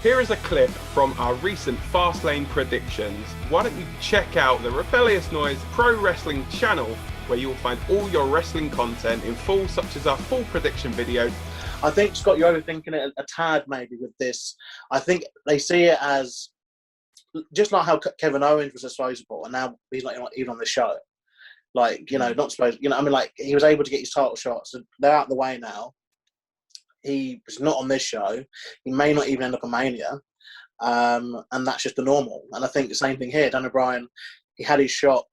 Here is a clip from our recent Fastlane predictions. Why don't you check out the Rebellious Noise Pro Wrestling channel, where you will find all your wrestling content in full, such as our full prediction video. I think, Scott, you're overthinking it a tad maybe with this. I think they see it as, just like how Kevin Owens was disposable, and now he's not even on the show. Like, you know, not supposed, you know, I mean, like, he was able to get his title shots, so they're out of the way now. He was not on this show. He may not even end up on Mania. And that's just the normal. And I think the same thing here. Daniel Bryan, he had his shot.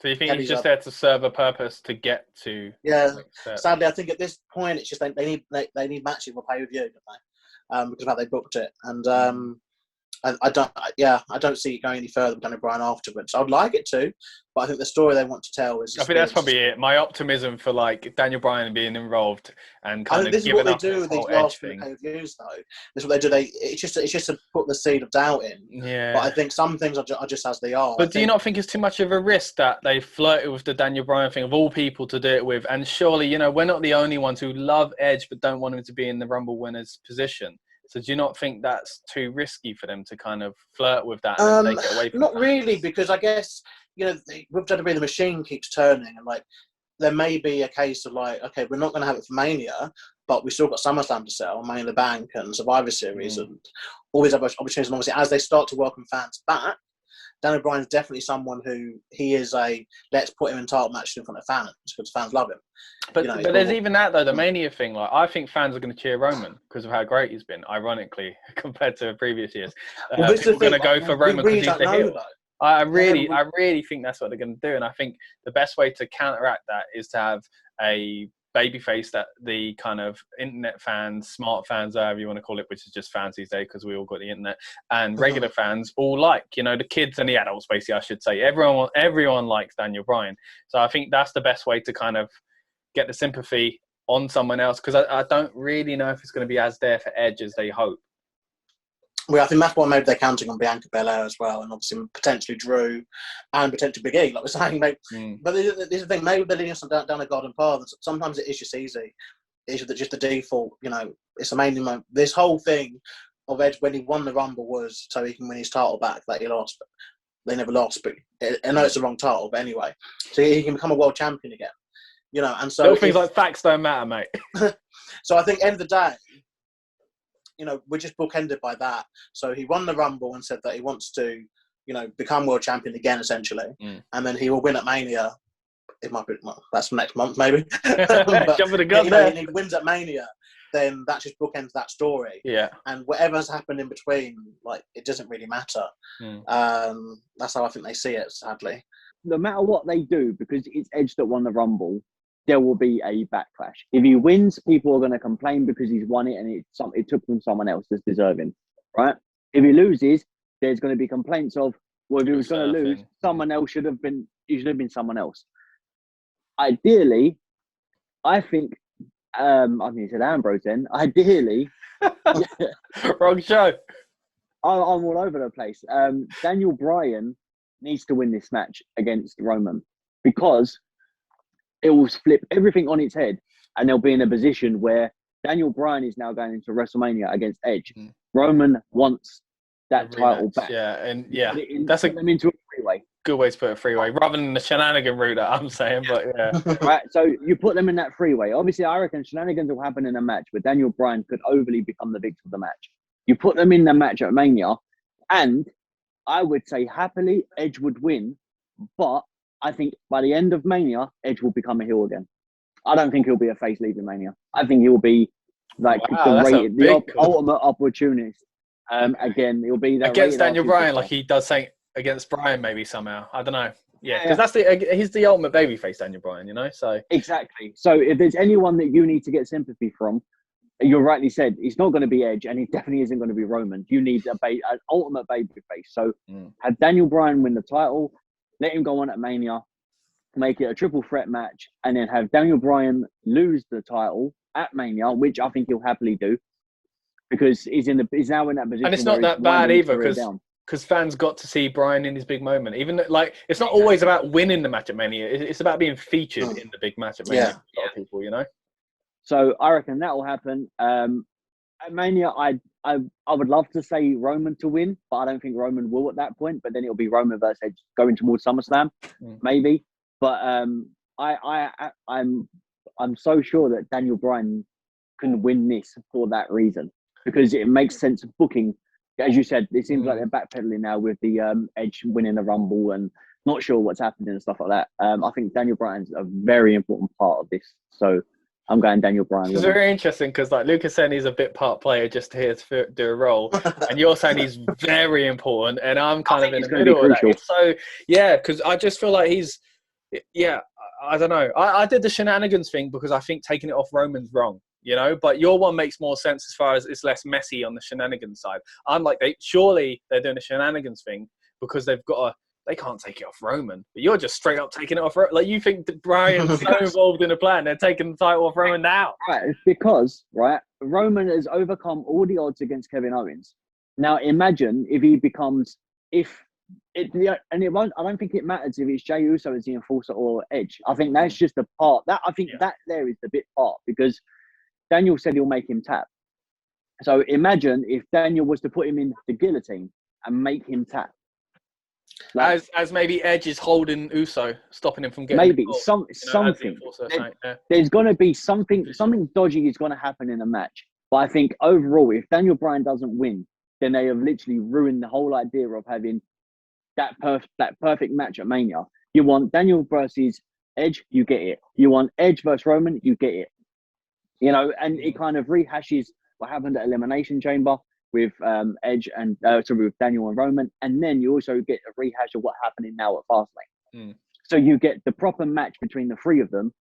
So you think he's just there to serve a purpose to get to? Yeah. Sadly, I think at this point, it's just they need matches for pay-per-view, don't they? Because of how they booked it. And I don't see it going any further with Daniel Bryan afterwards. I'd like it to, but I think the story they want to tell is. I think that's probably it. My optimism for like Daniel Bryan being involved and kind of giving up this is what they do with these last few pay-per-views, though. This is what they do. It's just to put the seed of doubt in. Yeah. But I think some things are just as they are. But do you not think it's too much of a risk that they flirted with the Daniel Bryan thing of all people to do it with? And surely, you know, we're not the only ones who love Edge but don't want him to be in the Rumble winner's position. So do you not think that's too risky for them to kind of flirt with that and take it away from Not really, because I guess, you know, with WWE, the machine keeps turning, and like there may be a case of like, okay, we're not going to have it for Mania, but we still got SummerSlam to sell, Money in the Bank and Survivor Series and all these other opportunities. And obviously, as they start to welcome fans back, Daniel Bryan is definitely someone who he is let's put him in title matches in front of fans because fans love him. But, you know, but there's even that though, the Mania thing. Like I think fans are going to cheer Roman because of how great he's been, ironically, compared to previous years. People are going to go for Roman because he's the heel. I really think that's what they're going to do, and I think the best way to counteract that is to have a babyface that the kind of internet fans, smart fans, however you want to call it, which is just fans these days because we all got the internet, and regular fans all like, you know, the kids and the adults, basically, I should say. Everyone likes Daniel Bryan. So I think that's the best way to kind of get the sympathy on someone else, because I don't really know if it's going to be as there for Edge as they hope. Well, I think that's why maybe they're counting on Bianca Belair as well, and obviously potentially Drew and potentially Big E, like we're saying. Maybe. But this is the thing, maybe they're leading us down a garden path. Sometimes it is just easy. It's just the default, you know, it's amazing. This whole thing of Edge, when he won the Rumble, was so he can win his title back that he lost. But they never lost, but I know it's the wrong title, but anyway. So he can become a world champion again, you know. And so little things like facts don't matter, mate. So I think end of the day, you know, we're just bookended by that. So he won the Rumble and said that he wants to, you know, become world champion again, essentially. And then he will win at Mania. It might be, well, that's next month, maybe. But, jumping the gun there. And he wins at Mania, then that just bookends that story. Yeah. And whatever's happened in between, like, it doesn't really matter. That's how I think they see it, sadly. No matter what they do, because it's Edge that won the Rumble, there will be a backlash. If he wins, people are going to complain because he's won it and it took from someone else that's deserving, right? If he loses, there's going to be complaints of, well, if he was going to lose, someone else should have been someone else. Ideally, I think, I think you said Ambrose then, ideally... Wrong show. I'm all over the place. Daniel Bryan needs to win this match against Roman, because it will flip everything on its head, and they'll be in a position where Daniel Bryan is now going into WrestleMania against Edge. Roman wants that title back. Yeah, and yeah, that's them into a freeway. Good way to put a freeway, rather than the shenanigan route that I'm saying. But yeah, right. So you put them in that freeway. Obviously, I reckon shenanigans will happen in a match, but Daniel Bryan could overly become the victim of the match. You put them in the match at Mania, and I would say happily Edge would win, but I think by the end of Mania, Edge will become a heel again. I don't think he'll be a face leaving Mania. I think he'll be like the ultimate opportunist. Again, he'll be that against Daniel Bryan, like he does say against Bryan, maybe somehow. I don't know. Yeah, because he's the ultimate babyface, Daniel Bryan. You know, so exactly. So if there's anyone that you need to get sympathy from, you rightly said, it's not going to be Edge, and he definitely isn't going to be Roman. You need an ultimate babyface. So have Daniel Bryan win the title. Let him go on at Mania, make it a triple threat match, and then have Daniel Bryan lose the title at Mania, which I think he'll happily do, because he's now in that position. And it's not that bad either, because fans got to see Bryan in his big moment. Even like it's not always about winning the match at Mania; it's about being featured in the big match at Mania. For a lot of people, you know. So I reckon that will happen. At Mania, I would love to say Roman to win, but I don't think Roman will at that point. But then it'll be Roman versus Edge going towards SummerSlam, maybe. But I'm so sure that Daniel Bryan can win this for that reason, because it makes sense of booking. As you said, it seems like they're backpedaling now with the Edge winning the Rumble and not sure what's happening and stuff like that. I think Daniel Bryan's a very important part of this. So I'm going Daniel Bryan. It's very interesting because like Lucas saying he's a bit part player just here to do a role, and you're saying he's very important, and I'm kind of in the middle of that. So yeah, because I just feel like he's I don't know. I did the shenanigans thing because I think taking it off Roman's wrong, you know. But your one makes more sense as far as it's less messy on the shenanigans side. I'm like, surely they're doing a shenanigans thing because they can't take it off Roman. But you're just straight up taking it off. Like, you think that Bryan's so involved in the plan, they're taking the title off Roman now. Right, it's because, Roman has overcome all the odds against Kevin Owens. Now, imagine if he becomes, I don't think it matters if it's Jey Uso as the enforcer or Edge. I think that's just a part. That there is the bit part, because Daniel said he'll make him tap. So imagine if Daniel was to put him in the guillotine and make him tap. Like, as maybe Edge is holding Uso, stopping him from getting maybe something. There's going to be something dodgy is going to happen in a match. But I think overall, if Daniel Bryan doesn't win, then they have literally ruined the whole idea of having that perfect match at Mania. You want Daniel versus Edge, you get it. You want Edge versus Roman, you get it. You know, and it kind of rehashes what happened at Elimination Chamber with Edge and with Daniel and Roman, and then you also get a rehash of what's happening now at Fastlane. So you get the proper match between the three of them,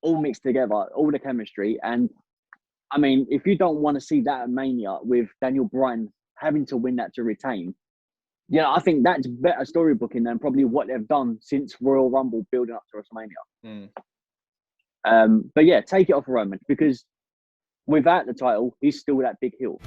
all mixed together, all the chemistry. And I mean, if you don't want to see that at Mania with Daniel Bryan having to win that to retain, I think that's better storybooking than probably what they've done since Royal Rumble building up to WrestleMania. But yeah, take it off Roman, because without the title, he's still that big heel.